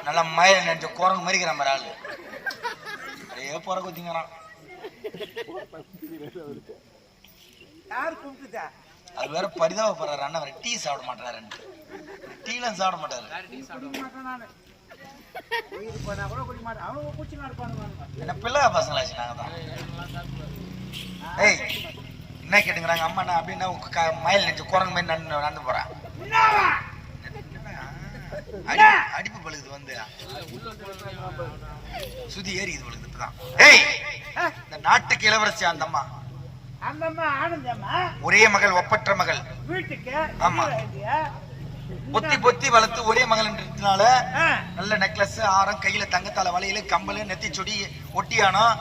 நல்லா மயில நினைச்ச குரங்கு மறிக்கிற மாதிரி ஆளு அதே போற குத்திங்கிறான். யாரு கூப்பிட்டுதா? அது வேற பரிதாபப்படுறாரு. அண்ணன் வேற டீ சாப்பிட மாட்டாரு. டீலாம் சாப்பிட மாட்டாரு. என்ன பிள்ளை பசங்களாச்சு நாங்க தான். ஏய் என்ன கேட்டுங்கிறாங்க அம்மா நான் அப்படின்னா மயில் நினைச்ச குரங்கு மாதிரி நடந்து போறேன். அடிப்பு பழுகுது வந்து சுதி ஏறிக்குது பழுகுது இப்பதான். ஏய் இந்த நாட்டுக்கு இளவரசி அந்த அம்மா ஒரே மகள் ஒப்பற்ற மகள் வீட்டுக்கு. ஆமா பொத்தி பொத்தி வளர்த்து ஒரே மகள்ன்றதுனால நல்ல நெக்லஸ் ஆரம் கையில தங்கத்தால வளையல கம்பல் நெத்தி சொடி ஒட்டியானம்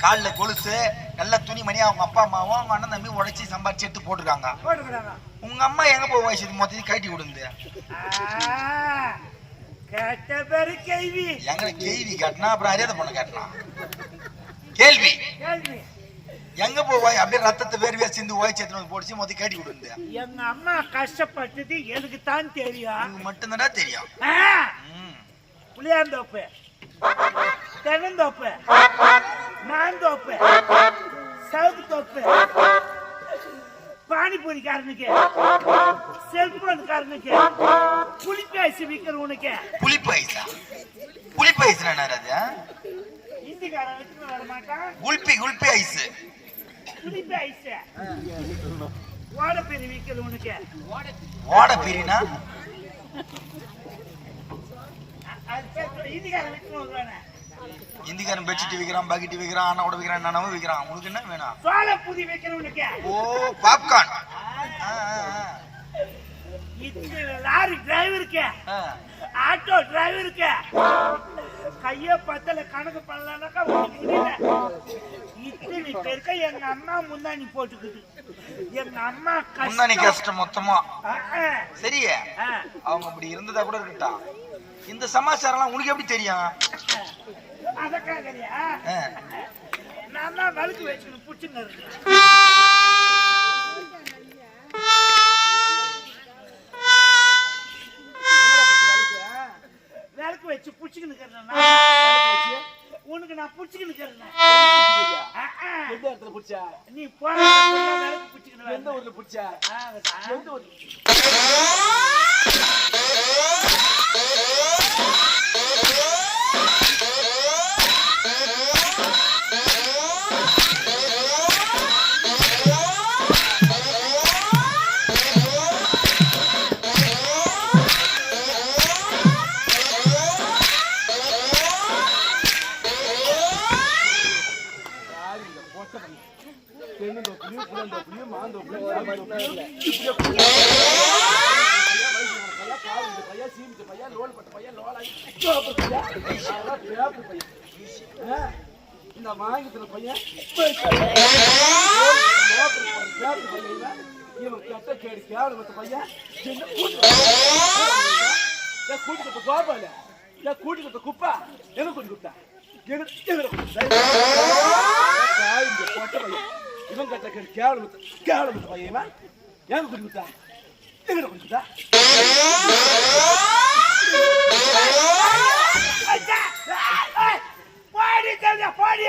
கால்ல கொலுசு நல்ல துணி மணி அவங்க அப்பா அம்மாவும் அவங்க அண்ணன் தம்பி உடைச்சி சம்பாரிச்சு எடுத்து போட்டுருக்காங்க. உங்க அம்மா எங்க போய் வயசு மொத்தத்தையும் கட்டி விடுந்து எங்களை கேள்வி காட்டினா அப்புறம் அறியாத பொண்ணு காட்டினா கேள்வி எங்க போவாய் அப்படியே ரத்தத்தை வேர்வையா சிந்து ஓய்ச்சி எடுத்து போடுச்சு மொத்தம் கேட்டி விடுந்து. எங்க அம்மா கஷ்டப்பட்டது எனக்கு தான் தெரியும். மட்டும்தானே தெரியும். புளியாந்தோப்பு தென்னந்தோப்பு மாந்தோப்பு சவுக்கு தோப்பு பானிபூரிக்காரனுக்கு செல்போன்காரனுக்கு புளிப்பாய்ச்சி விற்கிறவனுக்கு புளிப்பாய்ச்சா புளிப்பாய்ச்சா அது இந்திக்காரன் வச்சு வர மாட்டான். குல்பி குல்பி ஐஸ் புளிப்பு ஐஸ் ஓட பெரிய விற்கிறவனுக்கு ஓட பெரியனா இந்திக்காரன் பெட்ஷீட் விற்கிறான் பக்கெட் விற்கிறான் அண்ணா கூட விற்கிறான் நானும் விற்கிறான். உனக்கு என்ன வேணும்? சோள புதி வைக்கிறவனுக்கு. ஓ பாப்கார்ன். லாரி டிரைவருக்கு ஆட்டோ டிரைவருக்கு கைய பத்தல கணக்கு பண்ணலாம்னாக்கா முடியல. இத்தனை பேருக்கு எங்க அம்மா முன்னாடி போட்டுக்குது. எங்க அம்மா முன்னாடி கஷ்டம் மொத்தமா சரியே. அவங்க அப்படி இருந்ததா கூட இருக்கட்டா. இந்த சமாச்சாரம் உனக்கு எப்படி தெரியும்? அதற்காகலையா நான் தான் வழுக்கு வச்சுக்கணும் புடிச்சுன்னு இருக்கேன். விளக்கு வச்சு புடிச்சுக்கின்னு உனக்கு நான் புடிச்சுக்கின்னு எந்த இடத்துல புடிச்சா நீ போற விளக்கு புடிச்சுக்கின்னு எந்த ஊர்ல புடிச்சா எந்த ஊர்ல இந்த வாங்கிட்டு பையன் இவன் கட்ட கேடு கேடு பையன் கூட்டிட்டு கோபால கூட்டிட்டு குப்பா எங்க கூட்டி குப்பா போட்ட பையன் இவன் கட்ட கேடு கேடு கேடு பையன் எங்க கூட்டி குத்தா எங்க கூட்டி குத்தா பாடி தங்க பாடி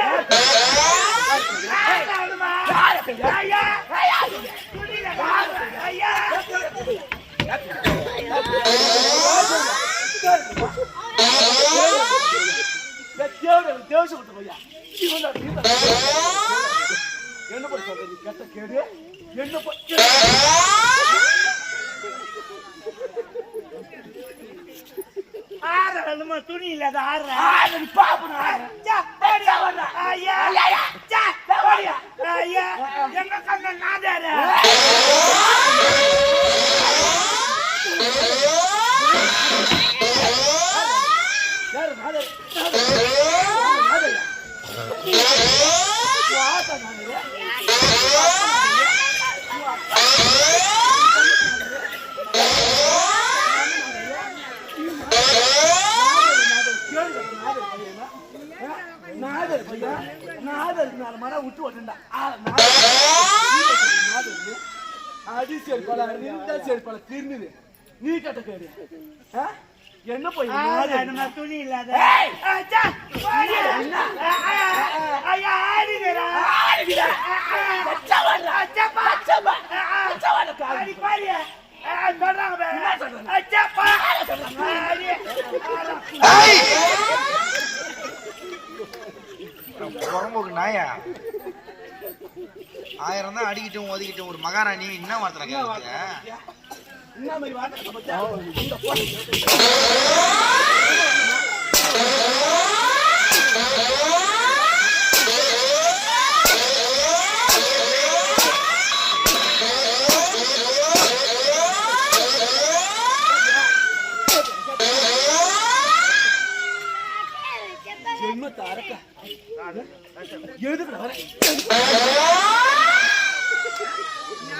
ஐயா ஐயா தேவசம் பையா என்ன பண்ண சொல்ற நீ கட்ட கேடு என்ன ஆறமா துணி இல்லாத ஆறு பாப்பு ஐயா ஐயா எங்க கண்ண நாதாரு விட்டு ஓட்டா அடி சேர்ப்பாள சேர்ப்பாள திருநது நீ கட்ட கேடு என்ன போய் துணி இல்லாத புறம்போக்கு நாயா 1000 தான் அடிக்கிட்டும் ஒதுக்கிட்டும் ஒரு மகாராணி என்ன வார்த்தை கேட்க என்ன மாதிரி வார்த்தை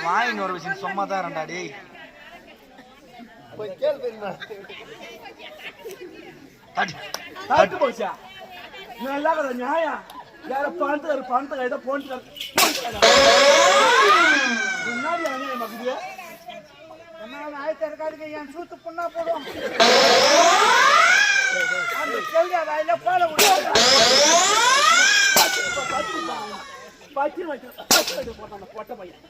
வாயின் ஒரு விஷயம் சும்மா தான் ரெண்டா டேய் தட்டு போச்சா நல்லா நியாயம் யார பணத்தை ஏதோ போட்டு முன்னாடி அநியாயம் மகுதிய ஆயிரத்தி என் சூத்து புண்ணா போடும் அந்த கேள்வி வாயில போல பச்சை போட்டான் பொட்ட பையன்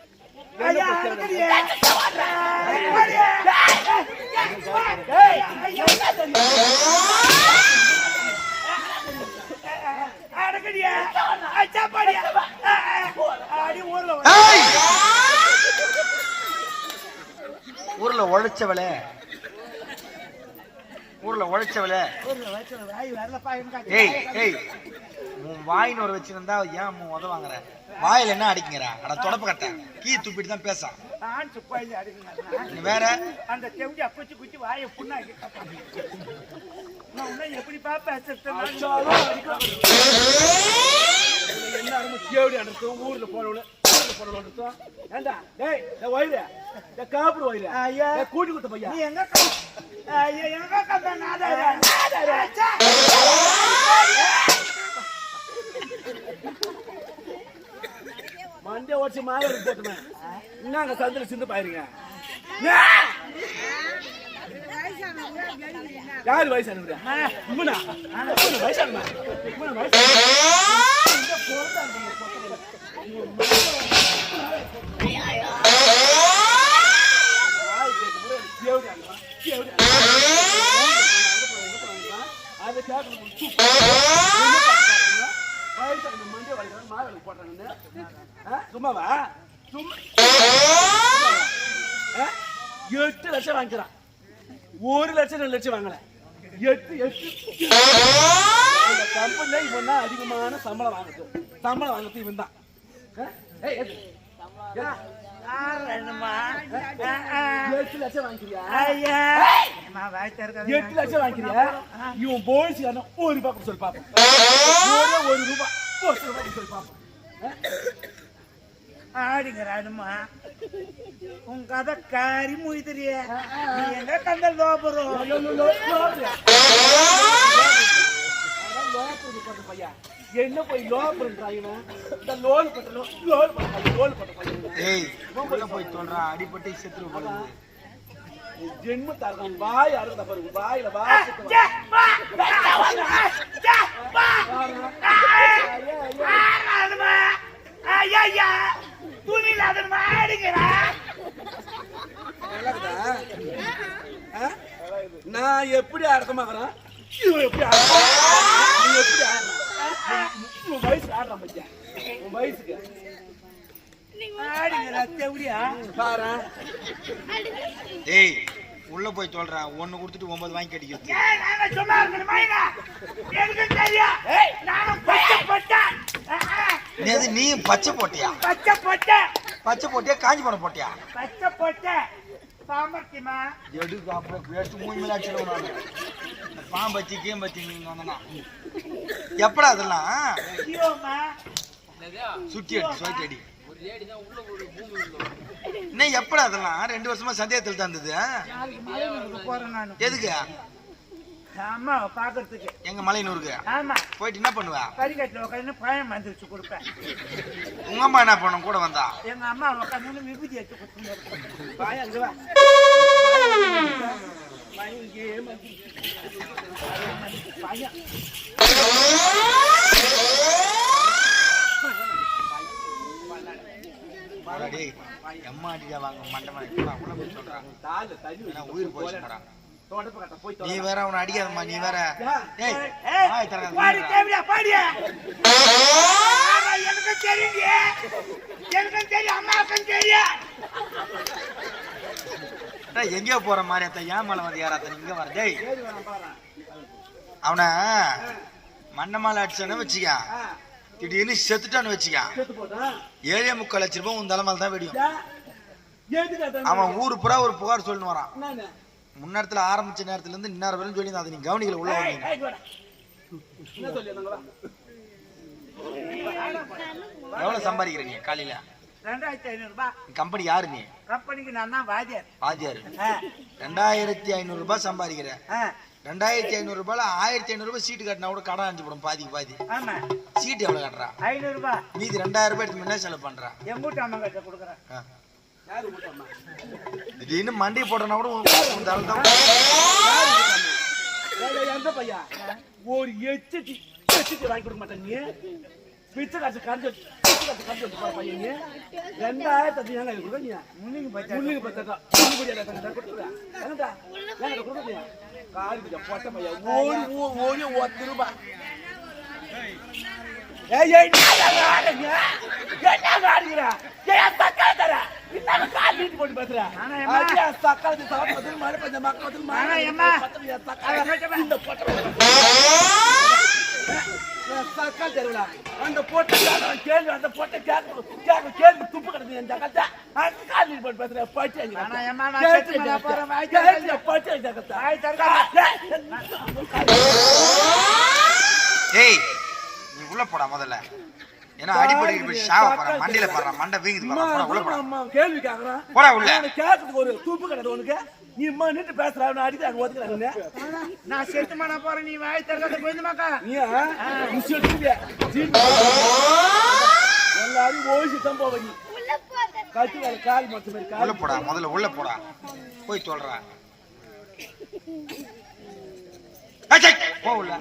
ஊர்ல உழைச்சவளே ஏய் ஏய் உன் வாயின் ஒரு வச்சிருந்தா ஏன் உத வாங்குற வாயில என்ன அடிக்குங்கற அட தொடப்ப கட்ட கீ துப்பிட்டு தான் பேச நான் சுப்பாயில அடிக்குங்க வேற அந்த செவுடி அப்பச்சி குச்சி வாயை புண்ணாக்கி நான் உன்னை எப்படி பாப்பேன் எல்லாரும் கேவடி அனுப்பும் ஊர்ல போறவங்க ஏண்டா டேய் வயிறு காப்பிடு வயிறு ஐயா கூட்டி கொடுத்த பையா நீ எங்க ஐயா எங்க கந்த நாதார மண்டே ஓடிச்சு மாலை போட்டுமே என்னங்க சந்தில சிந்து பாயிருங்க யாரு வயசானவங்க இவனா வயசானமா சும்மாவா 8 லட்சம் வாங்கிக்கிறான் 1 லட்சம் 2 லட்சம் வாங்கல 8 கம்பெனில இவன் தான் அதிகமான சம்பளம் வாங்குறது இவன் தான் 8 லட்சம் வாங்கிக்கிறியா 8 லட்சம் வாங்கிக்கிறியா இவன் போலீஸ் ஒரு ரூபாய் சொல்லி பாப்போம் ஒரு ரூபாய் சொல்லி பாப்போம் ஆடிங்கிறானுமா உன் கதை காரி முயத்திரிய நீ எங்க கந்த லோபரும் பையா என்ன போய் லோன் பண்ற போய் சொல்றான் அடிப்பட்டு செத்துரு போடுது ஜென்ம தரணும் வாய் அறுந்த பாரு வாயில துணி இல்லாத மாடுகிறா நான் எப்படி அர்த்தமாகறேன் எப்படி உன் வயசுக்கு ஆடுறான் பத்தியா உன் வயசுக்கு பாரு ஏய் உள்ள போய் சொல்றேன் 1 கொடுத்துட்டு 9 வாங்கி கட்டிக்கிறது நீ பச்சை போட்டியா காஞ்சி போன போட்டியா எடுக்கு அப்புறம் பேஸ்ட் 3 மேல அடிச்சிடுவோம் பாம்பச்சி கேம்பச்சி எப்படா அதெல்லாம் சுட்டி அடி சுவைக்கு அடி என்ன எப்படா அதெல்லாம் 2 வருஷமா சந்தேகத்தில் தான் இருந்தது எதுக்கு அம்மா பாக்குறதுக்கு எங்க மலையனூருக்கு ஆமா போயிட்டு என்ன பண்ணுவ கறிக்கட்டில் உட்காந்து பழம் வந்துருச்சு கொடுப்பேன் உங்க அம்மா என்ன பண்ணும் கூட வந்தா எங்க அம்மா உட்காந்து விபூதி எடுத்து கொடுத்துருந்தேன் டேய் எம்மா அடியா வாங்க மண்டமா உள்ள போய் சொல்றான் உயிர் போச்சுடா நீ வேற அவனை அடிக்காதம்மா நீ வேற ஏய் வாய் தரங்க பாடி தேவியா பாடியா எனக்கு தெரியுங்க எனக்கு தெரியும் அம்மாவுக்கும் தெரியும் எங்கேயோ போற மாதிரி அத்த ஏன் மேல வந்து யாராத்த இங்க வர டேய் அவனை மண்டமால அடிச்சானு வச்சுக்க திடீர்னு செத்துட்டான்னு வச்சுக்க 7.25 லட்சம் ரூபாய் உன் தலைமையில தான் வெடியும் அவன் ஊரு புறா ஒரு புகார் சொல்லின்னு வரான் முன்னேரத்துல ஆரம்பிச்ச நேரத்துல இருந்து இன்னார வரையும் சொல்லி அதை நீ கவனிக்கல உள்ள வந்தீங்க எவ்வளவு சம்பாதிக்கிற நீ காலையில 2500 ரூபாய் கம்பெனி யாரு நீ கம்பெனிக்கு நான் தான் வாத்தியார் 2500 ரூபாய் சம்பாதிக்கிற 2500 ரூபாய்ல 1500 ரூபாய் சீட்டு கட்டினா கூட கடன் அஞ்சு போடும் பாதி ஆமா சீட்டு எவ்வளவு கட்டுறா 500 ரூபாய் மீதி 2000 ரூபாய் எடுத்து முன்ன செலவு பண்றா என் மூட்டை அம்மா கிட்ட கொடுக்குறேன் திடீர்னு மண்டி போட்டனா கூட எந்த பையா ஒரு எச்சு வாங்கி கொடுக்க மாட்டேன் நீ பிச்சை காசு கரைஞ்சு பையன் 2000 கொடுக்க நீ முன்னுக்கு பத்தா கொடுக்குறியா காலிக்கு போட்ட பையா ஓடி 1 ரூபாய் அந்த போட்ட கேள்வி அந்த போட்ட கேள்வி துப்பு கிடந்து என் ஜகத்தா காலி போட்டு பேசுறேன் பாட்டி ஏய் நீ உள்ள போடா முதல்ல ஏன்னா அடிப்படை சாவ போற மண்டையில போற மண்டை வீங்குது போற உள்ள போடா கேள்வி கேக்குறான் போடா உள்ள கேக்குறதுக்கு ஒரு துப்பு கிடது உனக்கு நீ நின்று பேசுற அடிக்கிறாங்க ஒதுக்குறாங்க நான் செத்துமா நான் போறேன் நீ வாய் தரத போயிடுமாக்கா நீ எல்லாரும் ஓய்ச்சி தான் போவ நீ கட்டி வேலை கால் மட்டும் மாதிரி உள்ள போடா முதல்ல உள்ள போடா போய் சொல்றா போ உள்ள